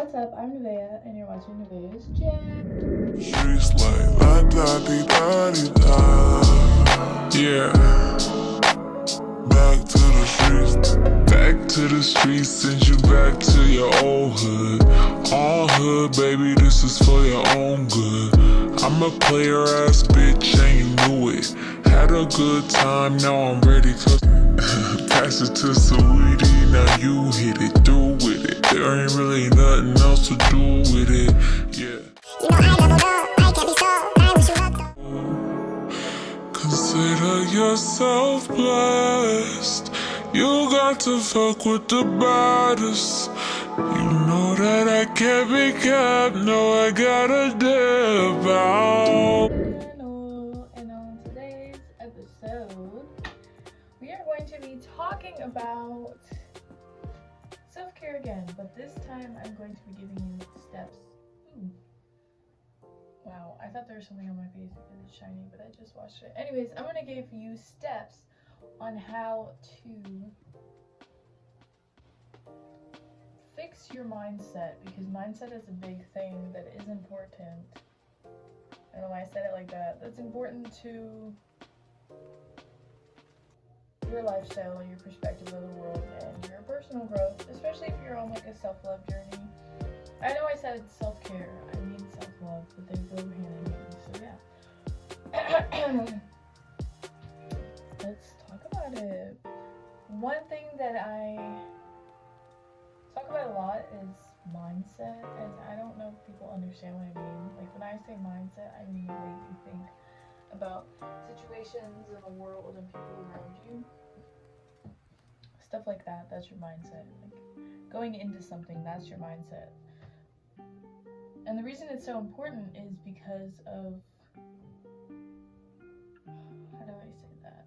What's up? I'm Nevaeh, and you're watching Nevaeh's Chat. Streets like la da di da di da. Yeah. Back to the streets. Back to the streets, send you back to your old hood. All hood, baby, this is for your own good. I'm a player ass bitch and you knew it. Had a good time, now I'm ready cause pass it to Saweetie, now you hit it, through with it. There ain't really nothing else to do with it. Yeah. You know I leveled up, I can't be sold, I wish you luck though. Consider yourself blessed. You got to fuck with the baddest. You know that I can't be kept. No, I gotta dip out. And on today's episode, we are going to be talking about self-care again, but this time I'm going to be giving you steps. Wow, I thought there was something on my face because it's shiny, but I just washed it. Anyways, I'm going to give you steps on how to fix your mindset, because mindset is a big thing that is important. I don't know why I said it like that. That's important to your lifestyle, your perspective of the world, and your personal growth, especially if you're on like a self-love journey. I know I said self-care, I mean self-love, but they go hand in hand, so yeah. Let's talk about it. One thing that I talk about a lot is mindset, and I don't know if people understand what I mean. Like when I say mindset, I mean the way you think about situations in the world and people around you. Stuff like that, that's your mindset. Like going into something, that's your mindset. And the reason it's so important is because of, how do I say that?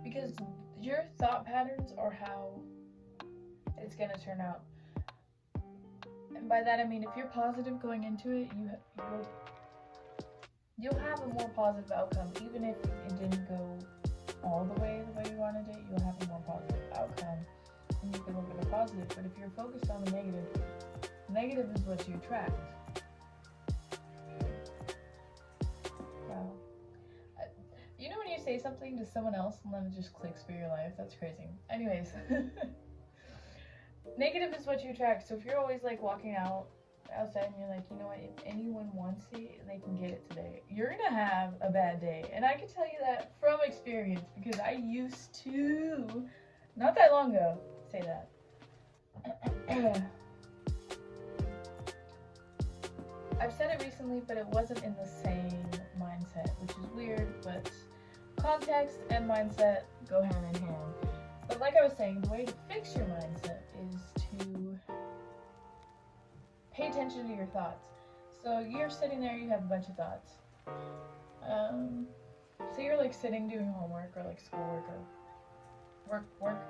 Because your thought patterns are how it's going to turn out. And by that I mean, if you're positive going into it, you'll have a more positive outcome. Even if it didn't go all the way you wanted it, you'll have a more positive outcome. And you can look at the positive. But if you're focused on the negative is what you attract. Wow. You know when you say something to someone else and then it just clicks for your life? That's crazy. Anyways. Negative is what you attract. So if you're always like walking outside and you're like, you know what, if anyone wants it, they can get it today, you're gonna have a bad day. And I can tell you that from experience, because I used to, not that long ago, say that. I've said it recently, but it wasn't in the same mindset, which is weird, but context and mindset go hand in hand. But like I was saying, the way to fix your mindset is to pay attention to your thoughts. So you're sitting there, you have a bunch of thoughts. So you're like sitting doing homework or like schoolwork or work.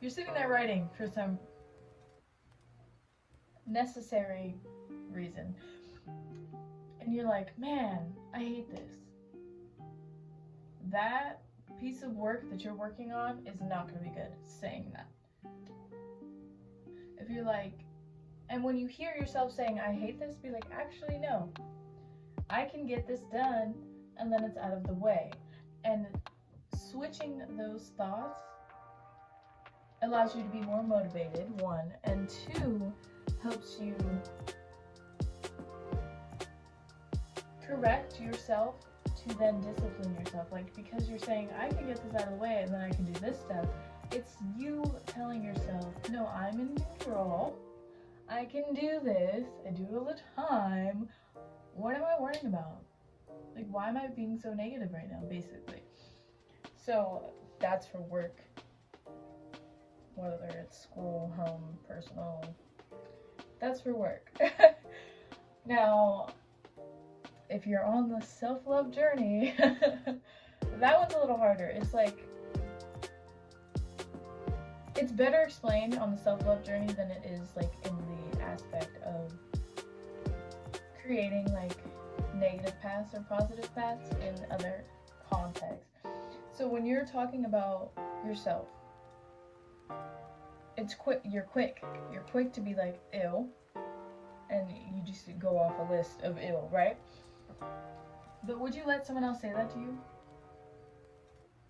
You're sitting there writing for some necessary reason. And you're like, man, I hate this. That piece of work that you're working on is not going to be good, saying that. If you're like, and when you hear yourself saying, I hate this, be like, actually, no. I can get this done, and then it's out of the way. And switching those thoughts allows you to be more motivated, one, and two, helps you correct yourself to then discipline yourself. Like, because you're saying, I can get this out of the way, and then I can do this stuff, it's you telling yourself, no, I'm in control. I can do this. I do it all the time. What am I worrying about? Like, why am I being so negative right now, basically? So, that's for work. Whether it's school, home, personal. That's for work. Now, if you're on the self-love journey, that one's a little harder. It's like, it's better explained on the self-love journey than it is like in the aspect of creating like negative paths or positive paths in other contexts. So when you're talking about yourself, it's quick. You're quick to be like ill, and you just go off a list of ill, right? But would you let someone else say that to you?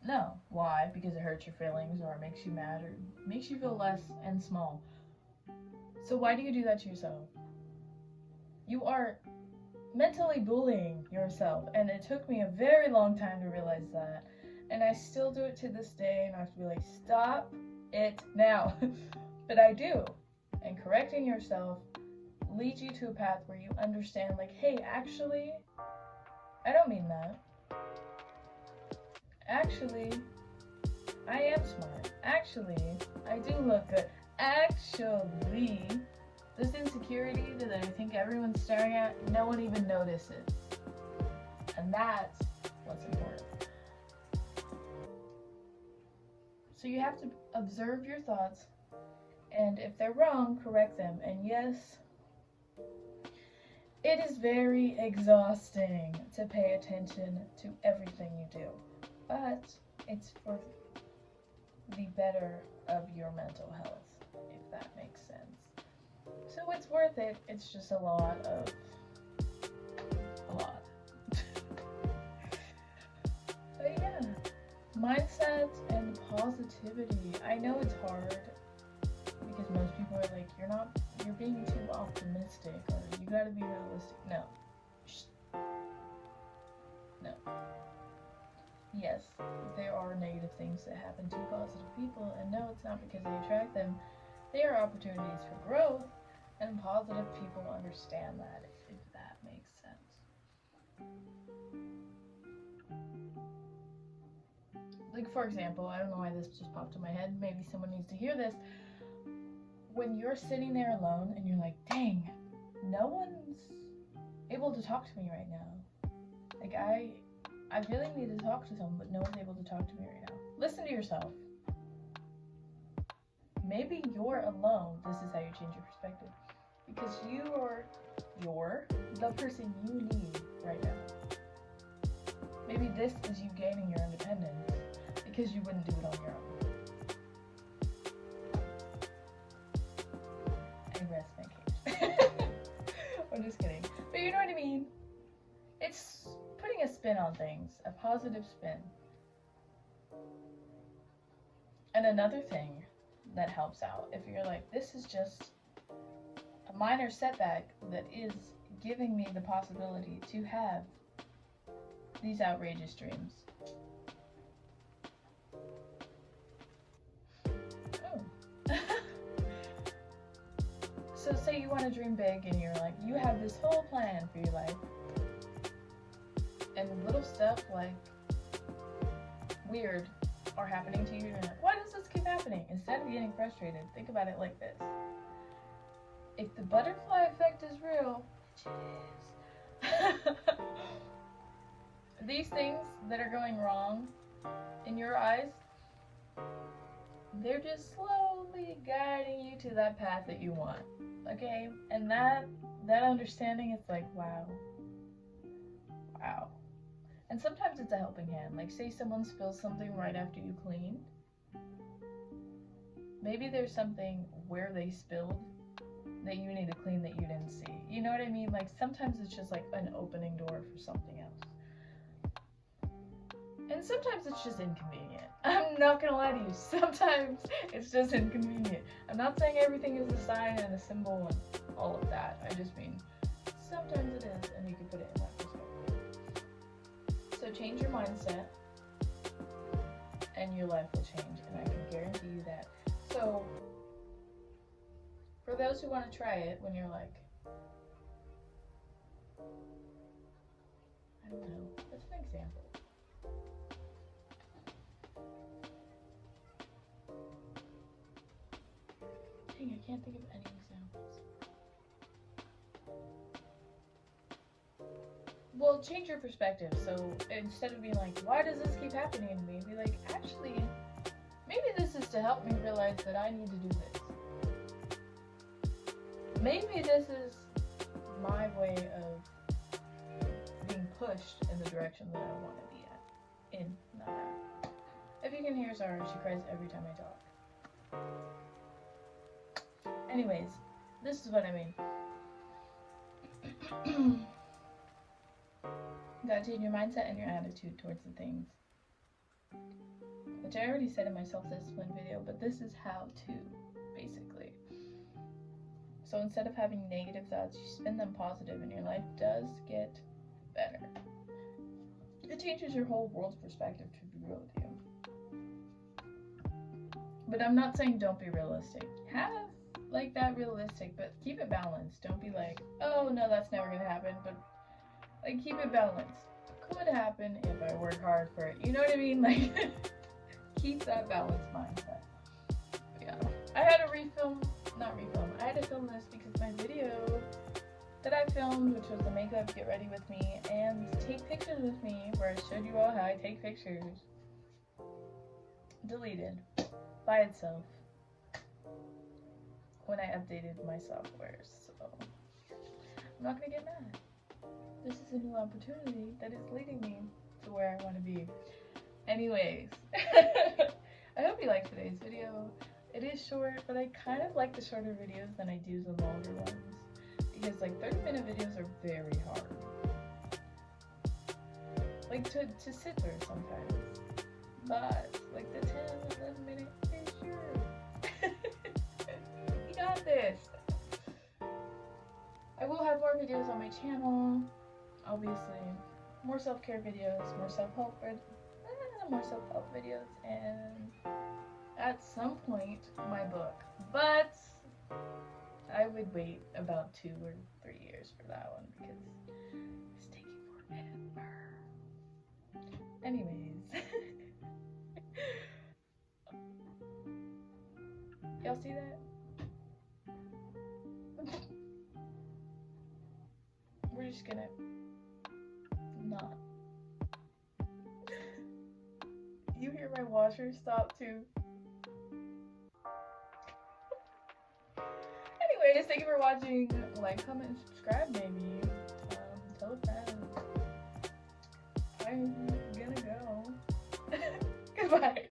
No. Why? Because it hurts your feelings, or it makes you mad, or makes you feel less and small. So why do you do that to yourself? You are mentally bullying yourself, and it took me a very long time to realize that, and I still do it to this day, and I have to be like, stop it now. But I do, and correcting yourself leads you to a path where you understand, like, hey, actually, I don't mean that. Actually, I am smart. Actually, I do look good. Actually, this insecurity that I think everyone's staring at, no one even notices. And that's what's important. So you have to observe your thoughts, and if they're wrong, correct them. And yes, it is very exhausting to pay attention to everything you do, but it's for the better of your mental health, if that makes sense. So it's worth it. It's just a lot. But yeah, mindset and positivity. I know it's hard because most people are like, you're being too optimistic, or you gotta be realistic. No. No. Yes, there are negative things that happen to positive people, and no, it's not because they attract them. They are opportunities for growth, and positive people understand that, if that makes sense. Like, for example, I don't know why this just popped in my head, maybe someone needs to hear this. When you're sitting there alone and you're like, dang, no one's able to talk to me right now. Like, I really need to talk to someone, but no one's able to talk to me right now. Listen to yourself. Maybe you're alone. This is how you change your perspective. Because you're the person you need right now. Maybe this is you gaining your independence because you wouldn't do it on your own. I rest my case. I'm just kidding. But you know what I mean? It's putting a spin on things, a positive spin. And another thing that helps out, if you're like, this is just a minor setback that is giving me the possibility to have these outrageous dreams. So say you want to dream big and you're like, you have this whole plan for your life, and little stuff like weird are happening to you, and you're like, why does this keep happening? Instead of getting frustrated, think about it like this. If the butterfly effect is real, which it is, these things that are going wrong in your eyes, they're just slowly guiding you to that path that you want. Okay? And that understanding, it's like, wow. And sometimes it's a helping hand. Like, say someone spills something right after you clean. Maybe there's something where they spilled that you need to clean that you didn't see. You know what I mean? Like, sometimes it's just like an opening door for something else. And sometimes it's just inconvenient. I'm not gonna lie to you. Sometimes it's just inconvenient. I'm not saying everything is a sign and a symbol and all of that. I just mean sometimes it is, and you can put it in that perspective. So change your mindset, and your life will change, and I can guarantee you that. So for those who want to try it, when you're like, I don't know, what's an example? Dang, I can't think of any examples. Well, change your perspective. So instead of being like, why does this keep happening to me? Be like, actually, maybe this is to help me realize that I need to do this. Maybe this is my way of being pushed in the direction that I want to be at. Not out. If you can hear Zara, she cries every time I talk. Anyways, this is what I mean. You gotta change your mindset and your attitude towards the things. Which I already said in my self-discipline video, but this is how to, basically. So instead of having negative thoughts, you spin them positive and your life does get better. It changes your whole world's perspective, to be real with you. But I'm not saying don't be realistic. Have like that realistic, but keep it balanced. Don't be like, oh no, that's never gonna happen, but like keep it balanced. It could happen if I work hard for it. You know what I mean? Like keep that balanced mindset. But yeah. I had to I had to film this because my video that I filmed, which was the makeup get ready with me and take pictures with me, where I showed you all how I take pictures, deleted by itself when I updated my software. So I'm not gonna get mad. This is a new opportunity that is leading me to where I want to be. Anyways, I hope you liked today's video. It is short, but I kind of like the shorter videos than I do the longer ones, because like 30-minute videos are very hard, like to sit through sometimes, but like the 10-11 minute is yours. You got this. I will have more videos on my channel, obviously, more self-care videos, more self-help videos, and at some point my book, but I would wait about 2 or 3 years for that one because it's taking forever. Anyways, y'all see that? We're just gonna not. You hear my washer stop too? Anyways, thank you for watching. Like, comment, and subscribe maybe. Tell a friend. I'm gonna go. Goodbye.